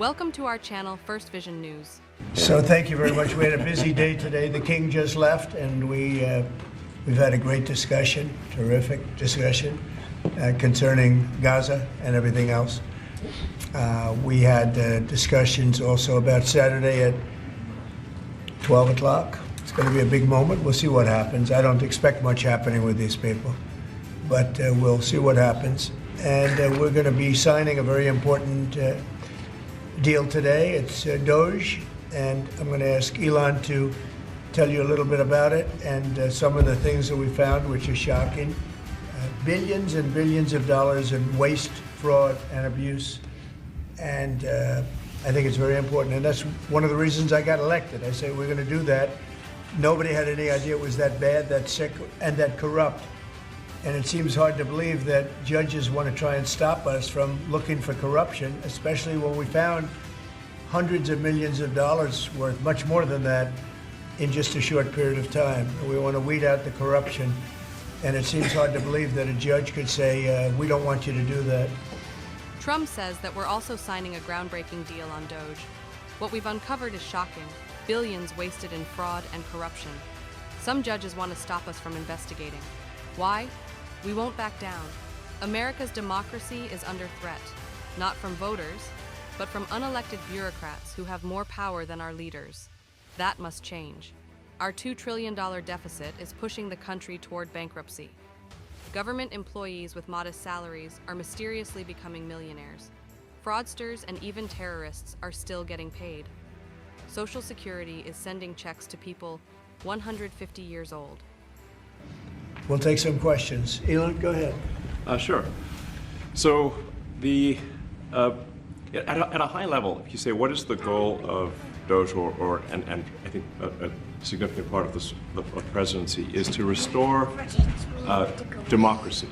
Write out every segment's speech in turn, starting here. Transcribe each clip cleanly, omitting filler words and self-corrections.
Welcome to our channel, First Vision News. So thank you very much. We had a busy day today. The King just left, and we've had a great discussion, terrific discussion concerning Gaza and everything else. We had discussions also about Saturday at 12 o'clock. It's going to be a big moment. We'll see what happens. I don't expect much happening with these people, but we'll see what happens. And we're going to be signing a very important deal today. It's Doge, and I'm going to ask Elon to tell you a little bit about it and some of the things that we found, which are shocking. Billions and billions of dollars in waste, fraud, and abuse. And I think it's very important. And that's one of the reasons I got elected. I say we're going to do that. Nobody had any idea it was that bad, that sick, and that corrupt. And it seems hard to believe that judges want to try and stop us from looking for corruption, especially when we found hundreds of millions of dollars worth, much more than that, in just a short period of time. And we want to weed out the corruption. And it seems hard to believe that a judge could say, we don't want you to do that. Trump says that we're also signing a groundbreaking deal on Doge. What we've uncovered is shocking. Billions wasted in fraud and corruption. Some judges want to stop us from investigating. Why? We won't back down. America's democracy is under threat, not from voters, but from unelected bureaucrats who have more power than our leaders. That must change. Our $2 trillion deficit is pushing the country toward bankruptcy. Government employees with modest salaries are mysteriously becoming millionaires. Fraudsters and even terrorists are still getting paid. Social Security is sending checks to people 150 years old. We'll take some questions. Elon, go ahead. Sure. So at a high level, if you say what is the goal of Doge, and I think a significant part of this of the presidency is to restore democracy.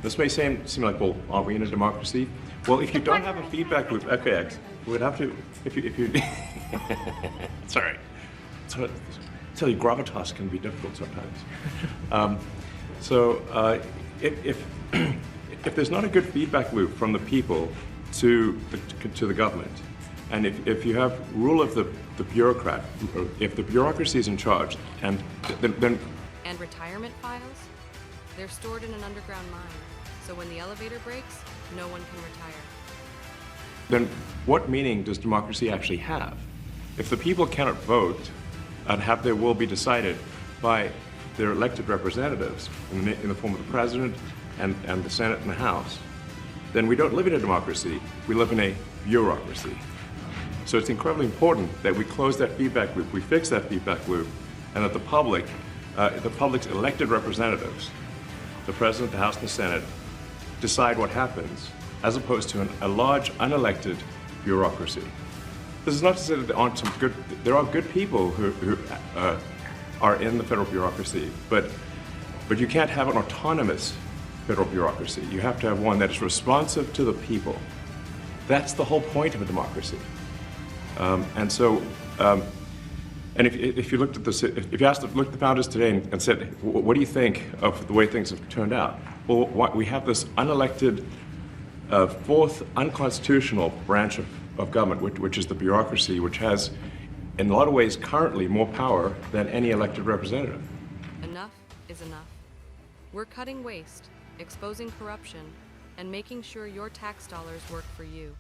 This may seem like, well, are we in a democracy? Well, if you don't have a feedback loop, okay, we would have to. If you sorry, so tell you gravitas can be difficult sometimes. If there's not a good feedback loop from the people to the government, and if you have rule of the bureaucrat, if the bureaucracy is in charge, and then and retirement files, they're stored in an underground mine, so when the elevator breaks, no one can retire. Then what meaning does democracy actually have? If the people cannot vote and have their will be decided by their elected representatives in the form of the president and the Senate and the House, then we don't live in a democracy, we live in a bureaucracy. So it's incredibly important that we close that feedback loop, we fix that feedback loop, and that the public's elected representatives, the president, the House, and the Senate, decide what happens, as opposed to a large unelected bureaucracy. This is not to say that there are good people who are in the federal bureaucracy, but you can't have an autonomous federal bureaucracy. You have to have one that is responsive to the people. That's the whole point of a democracy. And if you looked at this, if you looked at the founders today and said, what do you think of the way things have turned out? Well, we have this unelected, fourth unconstitutional branch of government, which is the bureaucracy, which has, in a lot of ways, currently more power than any elected representative. Enough is enough. We're cutting waste, exposing corruption, and making sure your tax dollars work for you.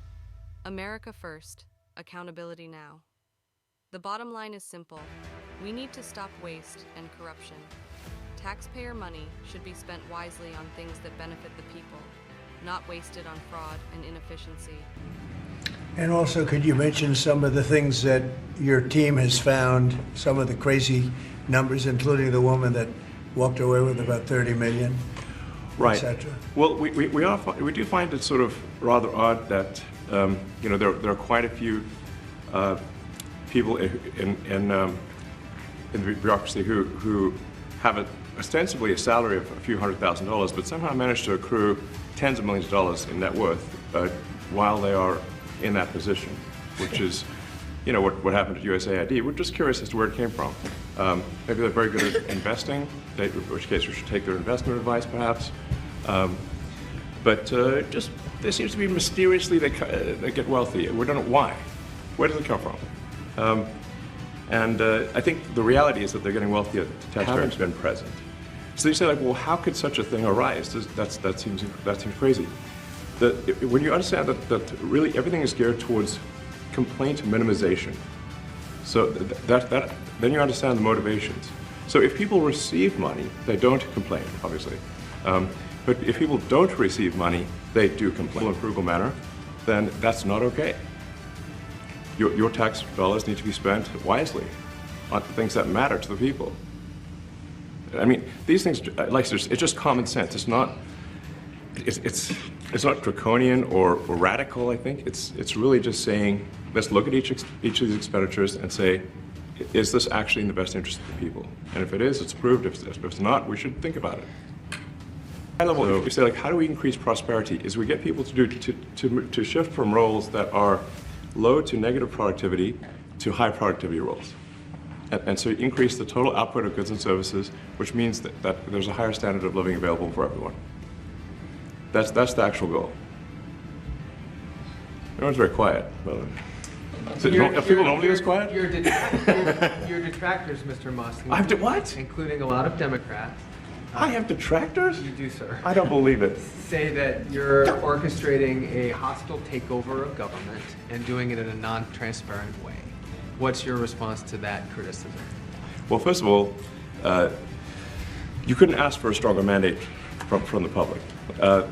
America first, accountability now. The bottom line is simple. We need to stop waste and corruption. Taxpayer money should be spent wisely on things that benefit the people, not wasted on fraud and inefficiency. And also, could you mention some of the things that your team has found, some of the crazy numbers, including the woman that walked away with about 30 million, right, etc.? Well, we do find it sort of rather odd that there are quite a few people in the bureaucracy who have ostensibly a salary of a few $100,000, but somehow manage to accrue tens of millions of dollars in net worth while they are in that position, which is, what happened at USAID. We're just curious as to where it came from. Maybe they're very good at investing, in which case we should take their investment advice, perhaps. but just there seems to be mysteriously they get wealthy. We don't know why. Where does it come from? I think the reality is that they're getting wealthier. The taxpayers been present. So you say, like, well, how could such a thing arise? That seems crazy. When you understand that really everything is geared towards complaint minimization, so then you understand the motivations. So if people receive money, they don't complain, obviously. But if people don't receive money, they do complain in a frugal manner, then that's not okay. Your tax dollars need to be spent wisely on things that matter to the people. I mean, these things, like, it's just common sense. It's not draconian or radical. I think it's really just saying, let's look at each of these expenditures and say, is this actually in the best interest of the people? And if it is, it's approved. If it's not, we should think about it. High level, so, we say, like, how do we increase prosperity? Is we get people to shift from roles that are low to negative productivity to high productivity roles. And so increase the total output of goods and services, which means that there's a higher standard of living available for everyone. That's the actual goal. Everyone's very quiet. So are people normally this quiet? Your detractors, Mr. Musk. I have to what? Including a lot of Democrats. I have detractors? You do, sir. I don't believe it. Say that you're orchestrating a hostile takeover of government and doing it in a non-transparent way. What's your response to that criticism? Well, first of all, you couldn't ask for a stronger mandate from the public.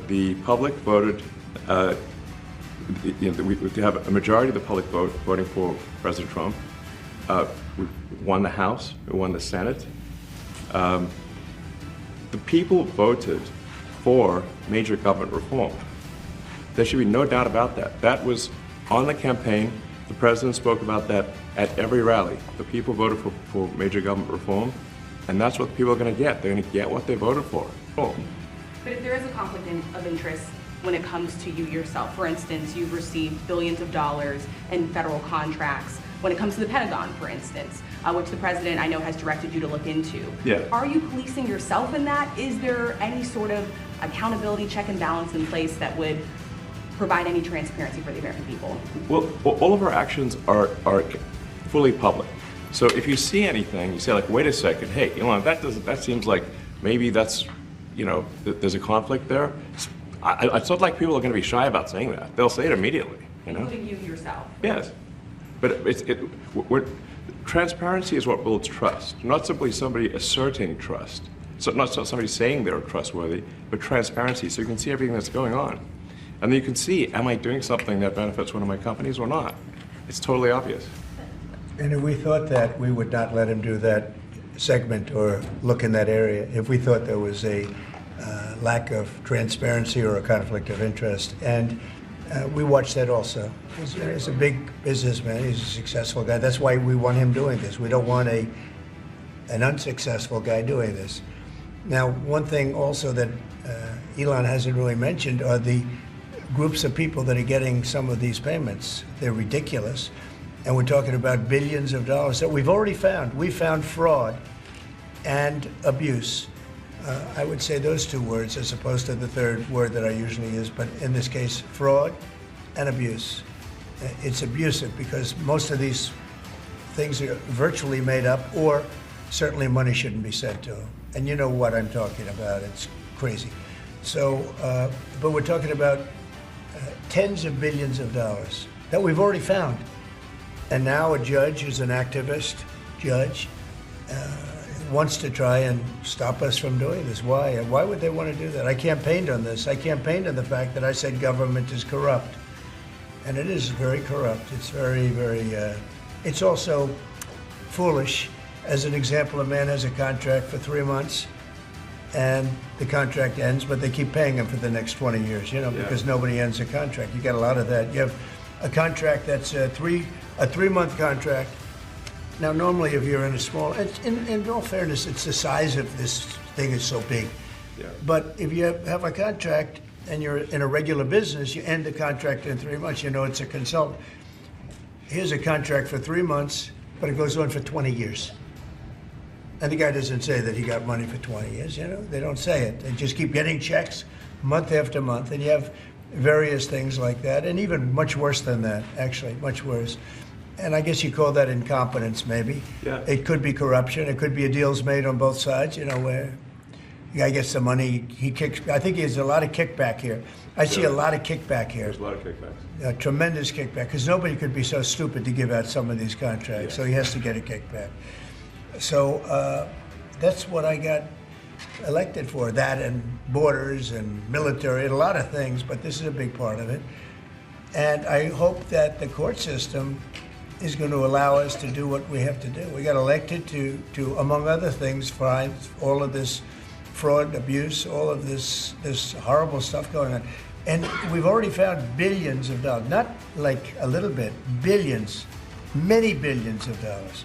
The public voted, we have a majority of the public voting for President Trump. We won the House, we won the Senate. The people voted for major government reform. There should be no doubt about that. That was on the campaign. The president spoke about that at every rally. The people voted for major government reform, and that's what the people are going to get. They're going to get what they voted for. But if there is a conflict of interest when it comes to you yourself, for instance, you've received billions of dollars in federal contracts. When it comes to the Pentagon, for instance, which the president I know has directed you to look into. Yeah. Are you policing yourself in that? Is there any sort of accountability check and balance in place that would provide any transparency for the American people? Well, all of our actions are fully public. So if you see anything, you say, like, wait a second, hey, Elon, that seems like maybe that's, there's a conflict there. It's not like people are going to be shy about saying that. They'll say it immediately, Including you yourself? Yes. But transparency is what builds trust, not simply somebody asserting trust. So not somebody saying they're trustworthy, but transparency, so you can see everything that's going on. And then you can see, am I doing something that benefits one of my companies or not? It's totally obvious. And if we thought that, we would not let him do that segment or look in that area. If we thought there was a lack of transparency or a conflict of interest. And we watched that also. He's a big businessman. He's a successful guy. That's why we want him doing this. We don't want an unsuccessful guy doing this. Now, one thing also that Elon hasn't really mentioned are the groups of people that are getting some of these payments. They're ridiculous. And we're talking about billions of dollars that we've already found. We found fraud and abuse. I would say those two words as opposed to the third word that I usually use, but in this case, fraud and abuse. It's abusive because most of these things are virtually made up, or certainly money shouldn't be sent to them. And you know what I'm talking about. It's crazy. So, but we're talking about tens of billions of dollars that we've already found. And now a judge who's an activist judge wants to try and stop us from doing this. Why? Why would they want to do that? I campaigned on this. I campaigned on the fact that I said government is corrupt. And it is very corrupt. It's very, very, it's also foolish. As an example, a man has a contract for 3 months and the contract ends, but they keep paying him for the next 20 years, because nobody ends a contract. You got a lot of that. You have a contract that's a three-month contract. Now, normally, if you're in a small, in all fairness, it's the size of this thing is so big. Yeah. But if you have a contract and you're in a regular business, you end the contract in 3 months. It's a consultant. Here's a contract for 3 months, but it goes on for 20 years. And the guy doesn't say that he got money for 20 years, They don't say it. They just keep getting checks month after month, and you have various things like that, and even much worse than that, actually, much worse. And I guess you call that incompetence, maybe. Yeah. It could be corruption. It could be a deals made on both sides, where the guy gets the money, he kicks. I think there's a lot of kickback here. I see a lot of kickback here. There's a lot of kickbacks. A tremendous kickback, because nobody could be so stupid to give out some of these contracts, so he has to get a kickback. So that's what I got elected for, that and borders and military and a lot of things, but this is a big part of it. And I hope that the court system is going to allow us to do what we have to do. We got elected to among other things, find all of this fraud, abuse, all of this horrible stuff going on. And we've already found billions of dollars, not like a little bit, billions, many billions of dollars.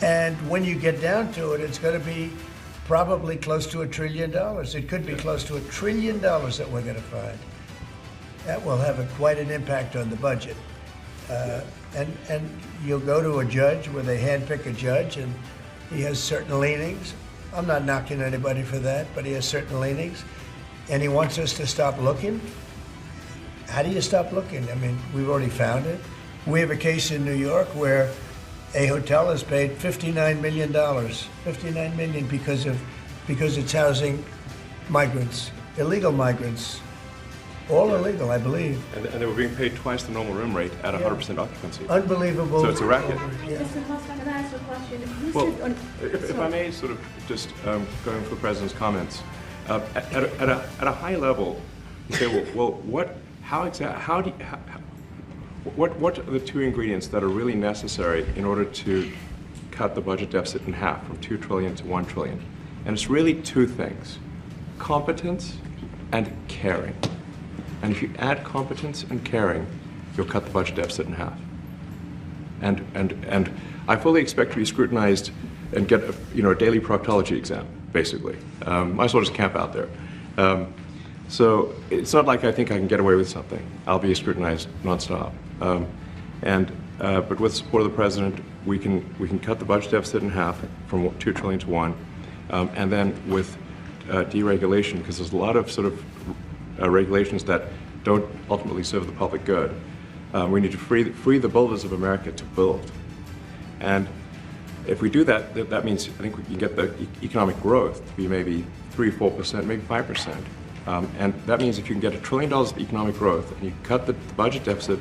And when you get down to it, it's going to be probably close to $1 trillion. It could be close to $1 trillion that we're going to find. That will have quite an impact on the budget. And you'll go to a judge where they handpick a judge, and he has certain leanings. I'm not knocking anybody for that, but he has certain leanings. And he wants us to stop looking. How do you stop looking? I mean, we've already found it. We have a case in New York where a hotel has paid $59 million, $59 million because it's housing migrants, illegal migrants, all illegal, I believe. And they were being paid twice the normal room rate at 100% occupancy. Unbelievable. So it's a racket. Yeah. Mr. Musk, I'm going to ask you a question. You Well, said if I may sort of just going for the president's comments, at a high level, you say, what are the two ingredients that are really necessary in order to cut the budget deficit in half from 2 trillion to 1 trillion? And it's really two things: competence and caring. And if you add competence and caring, you'll cut the budget deficit in half. And I fully expect to be scrutinized and get a daily proctology exam, basically. Might as well just camp out there. So it's not like I think I can get away with something. I'll be scrutinized nonstop. But with the support of the president, we can cut the budget deficit in half from 2 trillion to 1, and then with deregulation, because there's a lot of sort of regulations that don't ultimately serve the public good. We need to free the builders of America to build. And if we do that, that means I think we can get the economic growth to be maybe 3-4%, maybe 5%. And that means if you can get $1 trillion of economic growth and you cut the budget deficit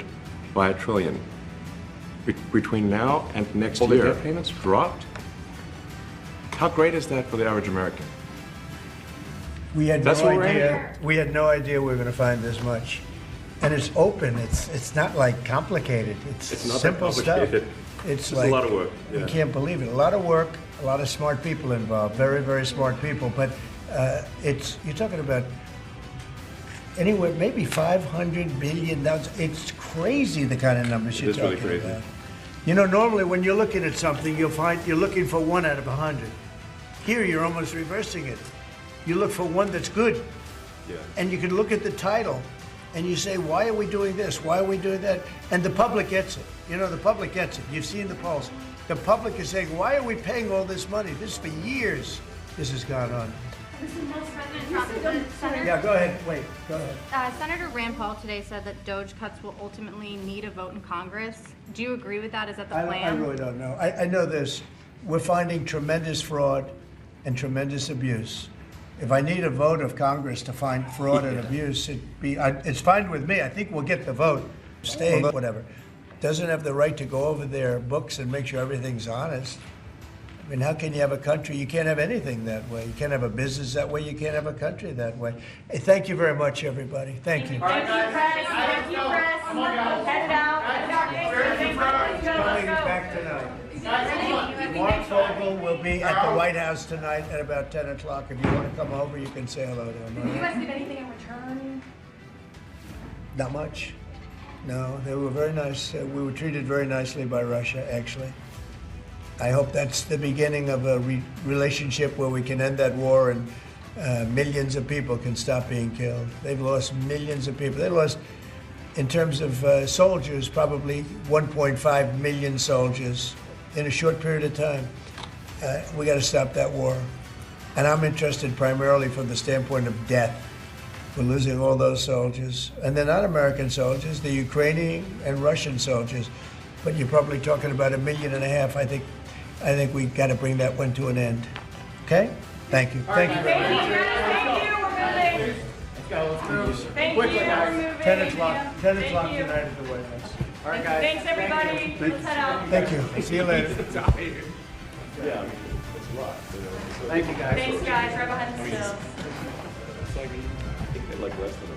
by $1 trillion, between now and next year, debt payments dropped. How great is that for the average American? We had no idea. We had no idea we were going to find this much, and it's open. It's not like complicated. It's not simple stuff. It's like a lot of work. Yeah. You can't believe it. A lot of work. A lot of smart people involved. Very, very smart people. But you're talking about anywhere maybe $500 billion. It's crazy the kind of numbers you're talking really crazy. about. Normally when you're looking at something, you'll find you're looking for 1 out of 100. Here you're almost reversing it. You look for one that's good. Yeah. And you can look at the title and you say, why are we doing this? Why are we doing that? And the public gets it. The public gets it. You've seen the polls. The public is saying, why are we paying all this money? This for years, this has gone on. Yeah, go ahead. Wait, go ahead. Senator Rand Paul today said that DOGE cuts will ultimately need a vote in Congress. Do you agree with that? Is that the plan? I really don't know. I know this. We're finding tremendous fraud and tremendous abuse. If I need a vote of Congress to find fraud and abuse, it's fine with me. I think we'll get the vote. State, whatever, doesn't have the right to go over their books and make sure everything's honest. I mean, how can you have a country? You can't have anything that way. You can't have a business that way. You can't have a country that way. Hey, thank you very much, everybody. Thank you. Thank you, press. Thank you, press. Head it out. Coming back tonight. Mark Fogel will be at the White House tonight at about 10 o'clock. If you want to come over, you can say hello to him. Did you guys give anything in return? Not much. No, they were very nice. We were treated very nicely by Russia, actually. I hope that's the beginning of a relationship where we can end that war and millions of people can stop being killed. They've lost millions of people. They lost, in terms of soldiers, probably 1.5 million soldiers in a short period of time. We got to stop that war. And I'm interested primarily from the standpoint of death. We're losing all those soldiers. And they're not American soldiers, they're Ukrainian and Russian soldiers. But you're probably talking about 1.5 million. I think we got to bring that one to an end. Okay? Thank you. Thank you very much. Thank you, we're moving. Let's go. Let's move. Thank Quickly, you, guys. we're moving. 10 o'clock. 10 Thank o'clock you. tonight at the White House. All right, guys. Thanks, everybody. Let's head out. Thank you. See you later. Yeah, I mean, it's a lot. You know, so Thank you, guys. Thanks, guys, right behind the stills. it's like, I think they like less than a